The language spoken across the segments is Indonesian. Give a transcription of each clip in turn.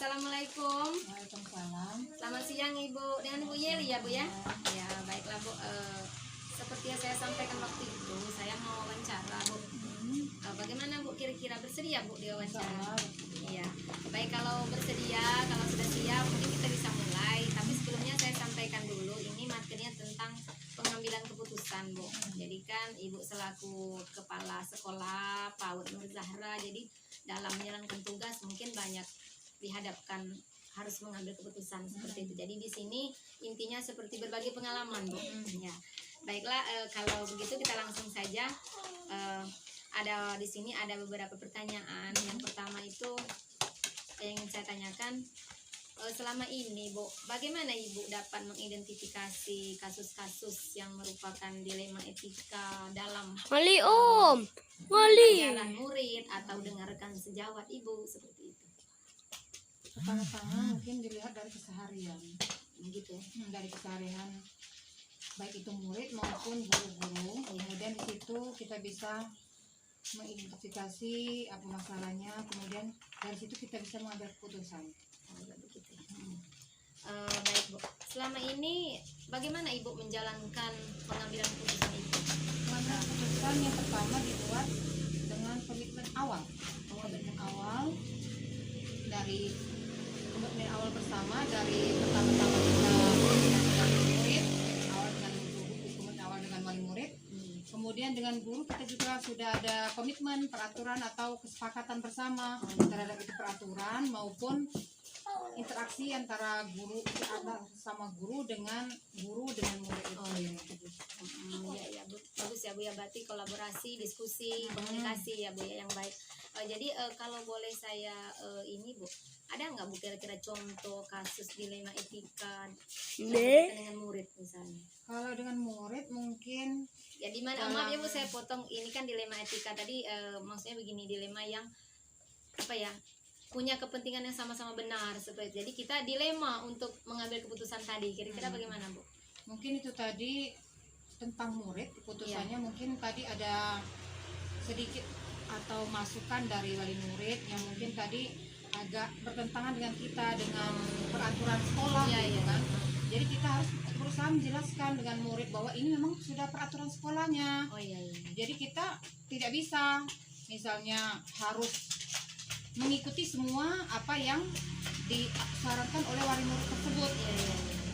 Assalamualaikum. Waalaikumsalam. Selamat siang Ibu. Dengan Ibu Yeli ya Bu ya? Ya baiklah Bu. Seperti yang saya sampaikan waktu itu, saya mau wawancara Bu. Bagaimana Bu kira-kira bersedia Bu diwawancara? Iya. Baik, kalau bersedia, kalau sudah siap mungkin kita bisa mulai. Tapi sebelumnya saya sampaikan dulu, ini materinya tentang pengambilan keputusan Bu. Jadi kan Ibu selaku kepala sekolah PAUD Nur Zahra, jadi dalam menjalankan tugas mungkin banyak dihadapkan harus mengambil keputusan seperti itu. Jadi di sini intinya seperti berbagi pengalaman Bu. Ya. Baiklah, kalau begitu kita langsung saja. Ada di sini ada beberapa pertanyaan. Yang pertama itu yang ingin saya tanyakan, selama ini Bu, bagaimana Ibu dapat mengidentifikasi kasus-kasus yang merupakan dilema etika dalam pelajaran murid atau dengarkan sejawat Ibu seperti itu? Pertama-tama mungkin dilihat dari keseharian, Begitu ya. dari keseharian baik itu murid maupun guru-guru. Kemudian di situ kita bisa mengidentifikasi apa masalahnya. Kemudian dari situ kita bisa mengambil keputusan. Begitu ya. Baik Bu, selama ini bagaimana Ibu menjalankan pengambilan keputusan itu? Mengambil keputusan yang pertama dibuat dengan komitmen awal. Komitmen awal dari komitmen awal bersama dari pertama-tama kita dengan murid, awal dengan guru, komitmen awal dengan wali murid. Kemudian dengan guru kita juga sudah ada komitmen peraturan atau kesepakatan bersama terhadap itu peraturan maupun interaksi antara guru sama guru dengan murid itu. Ya Bu, bagus ya Bu ya, berarti kolaborasi, diskusi, komunikasi ya Bu ya yang baik. Jadi kalau boleh saya ini Bu, ada nggak Bu kira-kira contoh kasus dilema etika dengan murid misalnya? Kalau dengan murid mungkin Ya di mana, maaf ya Bu saya potong, ini kan dilema etika tadi, maksudnya begini, dilema yang apa ya, punya kepentingan yang sama-sama benar seperti itu. Jadi kita dilema untuk mengambil keputusan tadi, kira-kira bagaimana Bu? mungkin itu tadi tentang murid keputusannya. Mungkin tadi ada sedikit atau masukan dari wali murid yang mungkin tadi agak bertentangan dengan kita dengan peraturan sekolah gitu kan. Jadi kita harus berusaha menjelaskan dengan murid bahwa ini memang sudah peraturan sekolahnya. Jadi kita tidak bisa misalnya harus mengikuti semua apa yang disarankan oleh wali murid tersebut.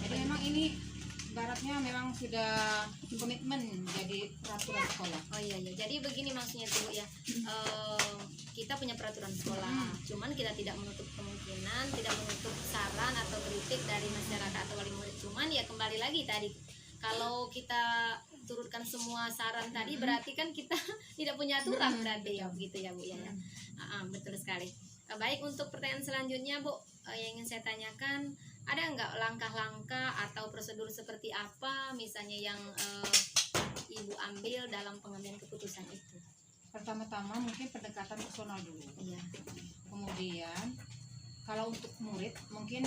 Jadi memang ini baratnya memang sudah komitmen jadi peraturan sekolah. Jadi begini maksudnya tuh ya, kita punya peraturan sekolah, cuman kita tidak menutup kemungkinan, tidak menutup saran atau kritik dari masyarakat atau wali murid. Cuman ya kembali lagi tadi, kalau kita turutkan semua saran tadi berarti kan kita tidak punya aturan berarti ya, begitu ya Bu ya. Betul sekali. Baik, untuk pertanyaan selanjutnya Bu, yang ingin saya tanyakan, ada nggak langkah-langkah atau prosedur seperti apa misalnya yang Ibu ambil dalam pengambilan keputusan itu? Pertama-tama mungkin pendekatan personal dulu. Kemudian kalau untuk murid mungkin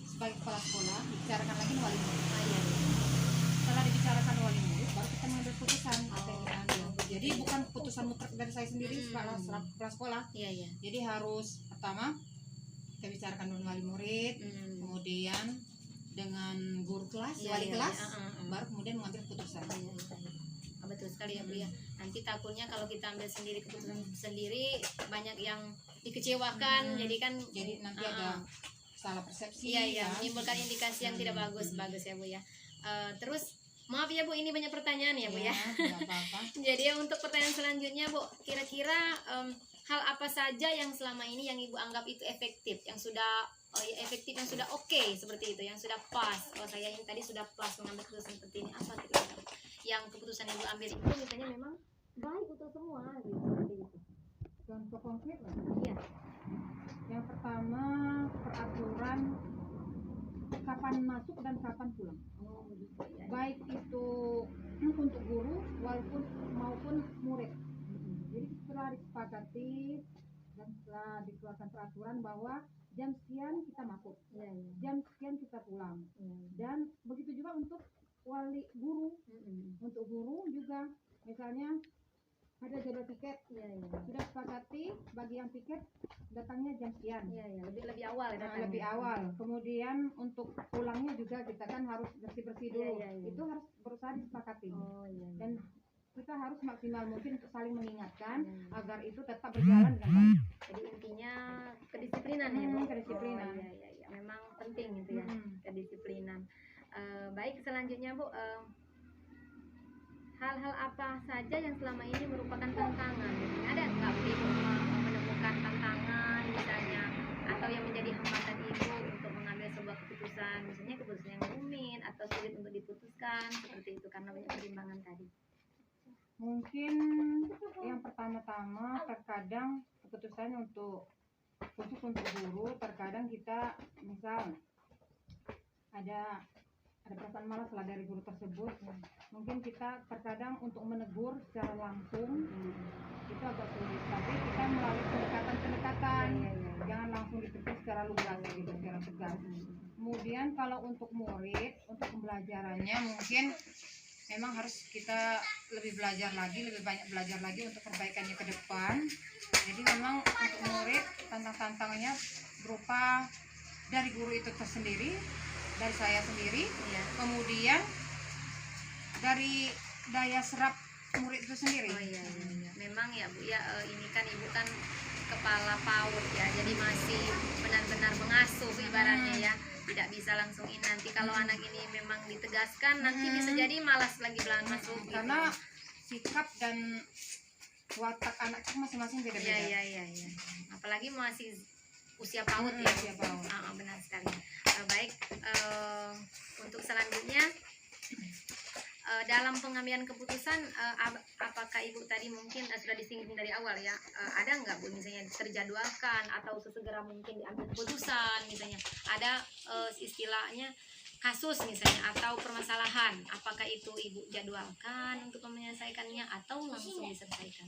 sebagai kepala sekolah dibicarakan lagi dengan wali murid. Setelah dibicarakan wali murid baru kita mengambil keputusan apa yang kita ambil. Jadi bukan keputusan mutlak dari saya sendiri sebagai kepala sekolah. Jadi harus pertama kita bicarakan dengan wali murid, kemudian dengan guru kelas, wali kelas, baru kemudian mengambil keputusan. Betul sekali ya Bu ya. Nanti takutnya kalau kita ambil sendiri keputusan sendiri banyak yang dikecewakan, jadi nanti ada salah persepsi. Menimbulkan indikasi yang tidak bagus ya Bu ya. Terus maaf ya Bu, ini banyak pertanyaan ya Bu ya. Apa-apa. Jadi untuk pertanyaan selanjutnya Bu, kira-kira hal apa saja yang selama ini yang Ibu anggap itu efektif, yang sudah efektif, yang sudah oke seperti itu, yang sudah pas. Kalau saya yang tadi sudah pas mengambil keputusan seperti ini, apa kira-kira yang keputusan Ibu ambil itu misalnya memang baik untuk semua gitu, seperti itu. Contoh konkret lah. Iya. Yang pertama peraturan kapan masuk dan kapan pulang. Baik itu untuk guru maupun murid. Jadi setelah disepakati dan setelah dikeluarkan peraturan bahwa jam sekian kita masuk, jam sekian kita pulang, dan begitu juga untuk wali guru. Untuk guru juga misalnya ada jadwal tiket, sudah sepakati bagi yang tiket datangnya jam sekian. Iya, iya, lebih awal ya Nah, datangnya. lebih awal. Kemudian untuk pulangnya juga kita kan harus bersih-bersih dulu. Iya, iya. Itu harus berusaha disepakati. Oh iya. Iya. Dan kita harus maksimal mungkin untuk saling mengingatkan Iya. agar itu tetap berjalan dengan baik. Jadi intinya kedisiplinan ya, Bu. Kedisiplinan. Oh, iya, iya, iya. Memang penting itu ya, kedisiplinan. Baik, selanjutnya Bu, hal-hal apa saja yang selama ini merupakan tantangan? Ada nggak Bu Ibu menemukan tantangan misalnya, atau yang menjadi hambatan Ibu untuk mengambil sebuah keputusan, misalnya keputusan yang rumit atau sulit untuk diputuskan seperti itu karena banyak pertimbangan tadi? Mungkin yang pertama-tama terkadang keputusannya untuk khusus untuk guru, terkadang kita misal ada perasaan malas lah dari guru tersebut. Mungkin kita terkadang untuk menegur secara langsung itu agak sulit, tapi kita melalui pendekatan-pendekatan, jangan langsung ditegur secara lugas gitu, secara tegas. Kemudian kalau untuk murid, untuk pembelajarannya mungkin memang harus kita lebih belajar lagi, lebih banyak belajar lagi untuk perbaikannya ke depan. Jadi memang untuk murid tantangannya berupa dari guru itu tersendiri, dari saya sendiri, kemudian dari daya serap murid itu sendiri. Oh iya, iya, iya. Memang ya Bu ya, ini kan Ibu kan kepala PAUD ya, jadi masih benar-benar mengasuh ibaratnya ya, tidak bisa langsung ini. Nanti kalau anak ini memang ditegaskan nanti bisa jadi malas lagi belan masuk gitu. Karena sikap dan watak anak itu masing-masing beda-beda. Iya, iya, iya. Apalagi masih usia PAUD ya. Usia PAUD. Benar sekali. Baik, untuk selanjutnya dalam pengambilan keputusan, apakah Ibu tadi mungkin sudah disinggung dari awal ya, ada nggak Bu misalnya terjadwalkan atau sesegera mungkin diambil keputusan, misalnya ada istilahnya kasus misalnya atau permasalahan, apakah itu Ibu jadwalkan untuk menyelesaikannya atau langsung diselesaikan?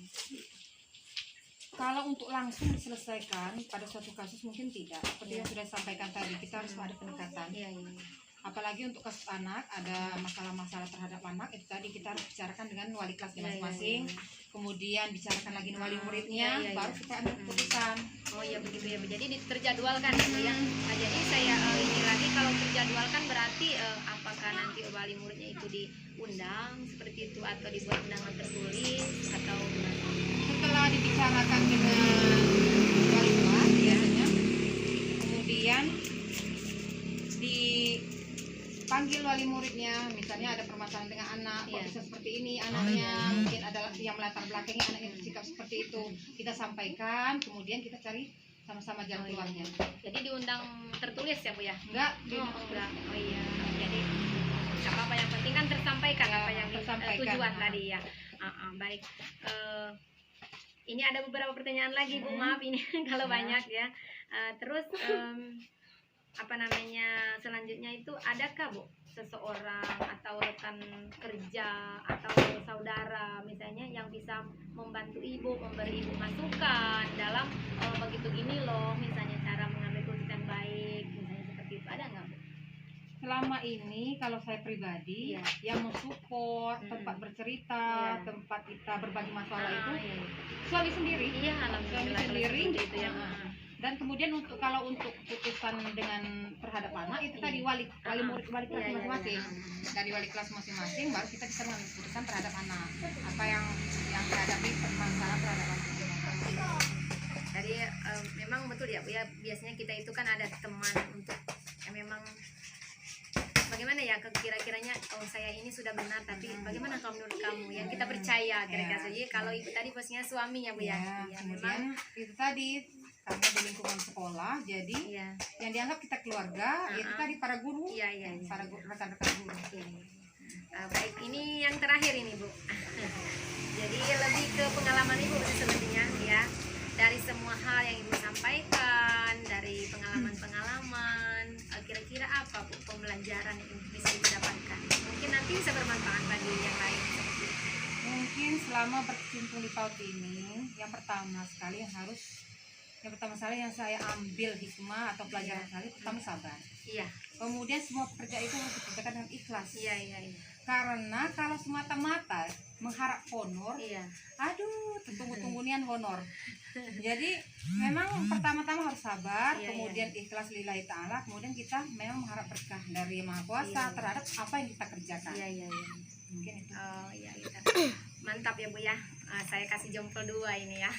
Kalau untuk langsung diselesaikan pada suatu kasus mungkin tidak, seperti yang sudah disampaikan tadi, kita harus ada pendekatan. Iya, iya. Apalagi untuk kasus anak, ada masalah-masalah terhadap anak, itu tadi kita harus bicarakan dengan wali kelasnya masing-masing. Kemudian bicarakan lagi dengan wali muridnya, baru kita ambil keputusan. Oh iya begitu ya, jadi terjadwalkan gitu ya. Nah, jadi saya ini lagi, kalau terjadwalkan berarti apakah nanti wali muridnya itu diundang seperti itu atau dibuat undangan tertulis atau gimana? Setelah dibicarakan dengan wali kelas biasanya, kemudian dipanggil wali muridnya, misalnya ada permasalahan dengan anak, kok bisa seperti ini anaknya, mungkin ada yang melatar belakangi anaknya bersikap seperti itu, kita sampaikan, kemudian kita cari sama-sama jalan keluarnya. Jadi diundang tertulis ya Bu ya? Enggak, enggak. Oh iya, jadi apa yang penting kan tersampaikan apa yang tujuan tadi ya. Baik. Ini ada beberapa pertanyaan lagi Bu, maaf ini kalau banyak ya. Terus apa namanya selanjutnya itu, adakah Bu seseorang atau rekan kerja atau saudara misalnya yang bisa membantu Ibu, memberi Ibu masukan dalam begitu gini loh misalnya cara mengambil keputusan baik misalnya seperti itu, ada nggak Bu? Selama ini kalau saya pribadi yang mensupport, tempat bercerita, tempat kita berbagi masalah itu suami sendiri. Iya, alhamdulillah suami sendiri itu ya. Dan kemudian untuk kalau untuk keputusan dengan terhadap anak itu tadi wali murid, wali kelas masing-masing. Dari wali kelas masing-masing baru kita bisa mengambil keputusan terhadap anak. Apa yang dihadapi permasalahan terhadap anak. Jadi memang betul ya Bu ya, biasanya kita itu kan ada teman untuk memang bagaimana ya kira-kiranya, oh saya ini sudah benar tapi bagaimana kalau menurut kamu yang kita percaya kira-kira saja. Kalau Ibu tadi posisinya suaminya Bu ya. Kemudian itu tadi karena di lingkungan sekolah, jadi yang dianggap kita keluarga itu tadi para guru, para rekan-rekan guru. Baik, ini yang terakhir ini Bu. Jadi lebih ke pengalaman Ibu sebenarnya ya, dari semua hal yang Ibu sampaikan, dari pengalaman-pengalaman, kira-kira apa Bu pembelajaran yang bisa Ibu dapatkan? Mungkin nanti bisa bermanfaat bagi yang lain. Mungkin selama berkecimpung di PAUD ini, yang pertama sekali yang saya ambil hikmah atau pelajaran sekali, pertama sabar. Kemudian semua pekerjaan itu harus dikerjakan dengan ikhlas. Karena kalau semata-mata mengharap honor, Iya. aduh, tunggu-tunggu nian honor. Jadi memang pertama-tama harus sabar, Iya, kemudian ikhlas lillahi ta'ala, kemudian kita memang mengharap berkah dari Yang Maha Kuasa Iya. terhadap apa yang kita kerjakan. Iya, iya, iya. Mungkin itu. Oh iya, iya. Mantap ya Bu ya. Saya kasih jempol 2 ini ya.